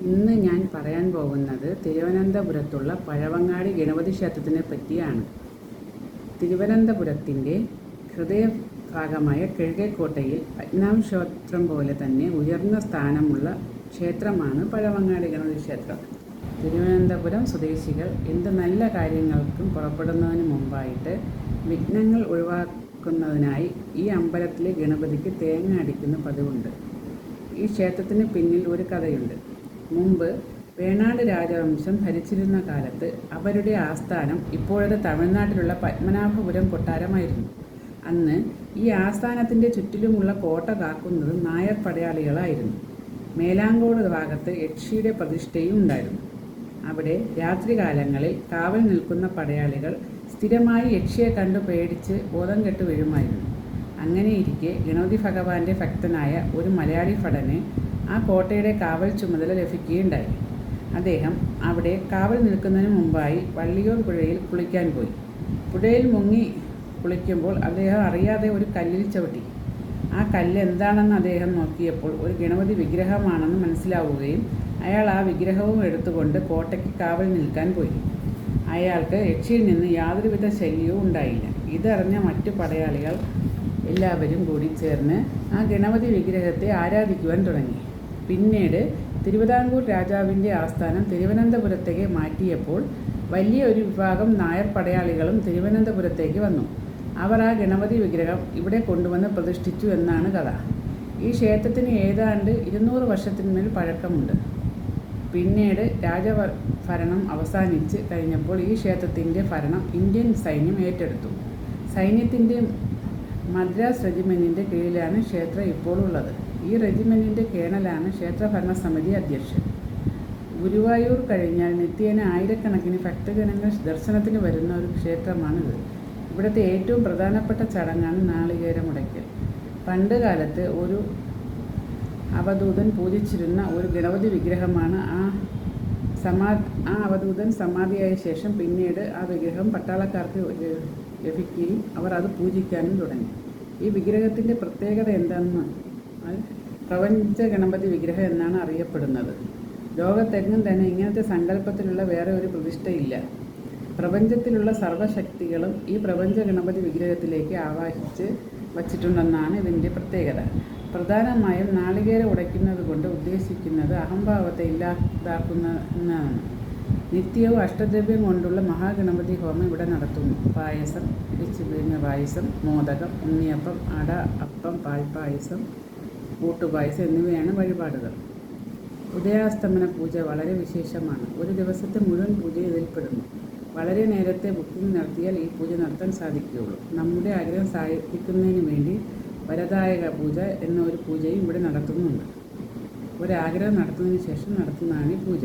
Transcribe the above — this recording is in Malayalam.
ഇന്ന് ഞാൻ പറയാൻ പോകുന്നത് തിരുവനന്തപുരത്തുള്ള പഴവങ്ങാടി ഗണപതി ക്ഷേത്രത്തിനെ പറ്റിയാണ്. തിരുവനന്തപുരത്തിൻ്റെ ഹൃദയഭാഗമായ കിഴക്കേക്കോട്ടയിൽ പത്മനാഭക്ഷേത്രം പോലെ തന്നെ ഉയർന്ന സ്ഥാനമുള്ള ക്ഷേത്രമാണ് പഴവങ്ങാടി ഗണപതി ക്ഷേത്രം. തിരുവനന്തപുരം സ്വദേശികൾ എന്ത് നല്ല കാര്യങ്ങൾക്കും പുറപ്പെടുന്നതിന് മുമ്പായിട്ട് വിഘ്നങ്ങൾ ഒഴിവാക്കുന്നതിനായി ഈ അമ്പലത്തിലെ ഗണപതിക്ക് തേങ്ങ അടിക്കുന്ന പതിവുണ്ട്. ഈ ക്ഷേത്രത്തിന് പിന്നിൽ ഒരു കഥയുണ്ട്. മുമ്പ് വേണാട് രാജവംശം ഭരിച്ചിരുന്ന കാലത്ത് അവരുടെ ആസ്ഥാനം ഇപ്പോഴത്തെ തമിഴ്നാട്ടിലുള്ള പത്മനാഭപുരം കൊട്ടാരമായിരുന്നു. അന്ന് ഈ ആസ്ഥാനത്തിൻ്റെ ചുറ്റിലുമുള്ള കോട്ട കാക്കുന്നത് നായർ പടയാളികളായിരുന്നു. മേലാങ്കോട് ഭാഗത്ത് യക്ഷിയുടെ പ്രതിഷ്ഠയും ഉണ്ടായിരുന്നു. അവിടെ രാത്രികാലങ്ങളിൽ കാവൽ നിൽക്കുന്ന പടയാളികൾ സ്ഥിരമായി യക്ഷിയെ കണ്ടു പേടിച്ച് ബോധം കെട്ട് വീഴുമായിരുന്നു. അങ്ങനെയിരിക്കെ ഗണപതി ഭഗവാന്റെ ഭക്തനായ ഒരു മലയാളി ഭടന് ആ കോട്ടയുടെ കാവൽ ചുമതല ലഭിക്കുകയുണ്ടായി. അദ്ദേഹം അവിടെ കാവൽ നിൽക്കുന്നതിന് മുമ്പായി വള്ളിയൂർ പുഴയിൽ കുളിക്കാൻ പോയി. പുഴയിൽ മുങ്ങി കുളിക്കുമ്പോൾ അദ്ദേഹം അറിയാതെ ഒരു കല്ലിൽ ചവിട്ടി. ആ കല്ല് എന്താണെന്ന് അദ്ദേഹം നോക്കിയപ്പോൾ ഒരു ഗണപതി വിഗ്രഹമാണെന്ന് മനസ്സിലാവുകയും അയാൾ ആ വിഗ്രഹവും എടുത്തുകൊണ്ട് കോട്ടയ്ക്ക് കാവൽ നിൽക്കാൻ പോയി. അയാൾക്ക് യക്ഷിയിൽ നിന്ന് യാതൊരുവിധ ശല്യവും ഉണ്ടായില്ല. ഇതറിഞ്ഞ മറ്റു പടയാളികൾ എല്ലാവരും കൂടി ചേർന്ന് ആ ഗണപതി വിഗ്രഹത്തെ ആരാധിക്കുവാൻ തുടങ്ങി. പിന്നീട് തിരുവിതാംകൂർ രാജാവിൻ്റെ ആസ്ഥാനം തിരുവനന്തപുരത്തേക്ക് മാറ്റിയപ്പോൾ വലിയ ഒരു വിഭാഗം നായർ പടയാളികളും തിരുവനന്തപുരത്തേക്ക് വന്നു. അവർ ആ ഗണപതി വിഗ്രഹം ഇവിടെ കൊണ്ടുവന്ന് പ്രതിഷ്ഠിച്ചു എന്നാണ് കഥ. ഈ ക്ഷേത്രത്തിന് ഏതാണ്ട് 200 വർഷത്തിന്മേൽ പഴക്കമുണ്ട്. പിന്നീട് രാജഭരണം അവസാനിച്ച് കഴിഞ്ഞപ്പോൾ ഈ ക്ഷേത്രത്തിൻ്റെ ഭരണം ഇന്ത്യൻ സൈന്യം ഏറ്റെടുത്തു. സൈന്യത്തിൻ്റെ മദ്രാസ് റെജിമെൻറ്റിൻ്റെ കീഴിലാണ് ക്ഷേത്രം ഇപ്പോൾ ഉള്ളത്. ഈ റെജിമെൻറ്റിൻ്റെ കേണലാണ് ക്ഷേത്ര ഭരണസമിതി അധ്യക്ഷൻ. ഗുരുവായൂർ കഴിഞ്ഞാൽ നിത്യേന ആയിരക്കണക്കിന് ഭക്തജനങ്ങൾ ദർശനത്തിന് വരുന്ന ഒരു ക്ഷേത്രമാണിത്. ഇവിടുത്തെ ഏറ്റവും പ്രധാനപ്പെട്ട ചടങ്ങാണ് നാളികേരമുടയ്ക്കൽ. പണ്ട് കാലത്ത് ഒരു അവധൂതൻ പൂജിച്ചിരുന്ന ഒരു ഗണപതി വിഗ്രഹമാണ്. ആ അവധൂതൻ സമാധിയായ ശേഷം പിന്നീട് ആ വിഗ്രഹം പട്ടാളക്കാർക്ക് ലഭിക്കുകയും അവർ അത് പൂജിക്കാനും തുടങ്ങി. ഈ വിഗ്രഹത്തിൻ്റെ പ്രത്യേകത എന്താണെന്ന് പ്രപഞ്ച ഗണപതി വിഗ്രഹം എന്നാണ് അറിയപ്പെടുന്നത്. ലോകത്തെങ്ങും തന്നെ ഇങ്ങനത്തെ സങ്കല്പത്തിലുള്ള വേറെ ഒരു പ്രതിഷ്ഠയില്ല. പ്രപഞ്ചത്തിലുള്ള സർവ്വശക്തികളും ഈ പ്രപഞ്ച ഗണപതി വിഗ്രഹത്തിലേക്ക് ആവാഹിച്ച് വച്ചിട്ടുണ്ടെന്നാണ് ഇതിൻ്റെ പ്രത്യേകത. പ്രധാനമായും നാളികേരം ഉടയ്ക്കുന്നത് കൊണ്ട് ഉദ്ദേശിക്കുന്നത് അഹംഭാവത്തെ ഇല്ലാതാക്കുന്നതാണ്. നിത്യവും അഷ്ടദ്രവ്യം കൊണ്ടുള്ള മഹാഗണപതി ഹോമം ഇവിടെ നടത്തുന്നു. പായസം, ഇടിച്ചു പിഴിഞ്ഞ പായസം, മോദകം, ഉണ്ണിയപ്പം, അട, അപ്പം, പാൽപ്പായസം, കൂട്ടുപായസം എന്നിവയാണ് വഴിപാടുകൾ. ഉദയാസ്തമന പൂജ വളരെ വിശേഷമാണ്. ഒരു ദിവസത്തെ മുഴുവൻ പൂജ ഇതിൽപ്പെടുന്നു. വളരെ നേരത്തെ ബുക്കിംഗ് നടത്തിയാൽ ഈ പൂജ നടത്താൻ സാധിക്കുകയുള്ളൂ. നമ്മുടെ ആഗ്രഹം സാധിക്കുന്നതിന് വേണ്ടി വരദായക പൂജ എന്ന ഒരു പൂജയും ഇവിടെ നടത്തുന്നുണ്ട്. ഒരാഗ്രഹം നടത്തുന്നതിന് ശേഷം നടത്തുന്നതാണ് ഈ പൂജ.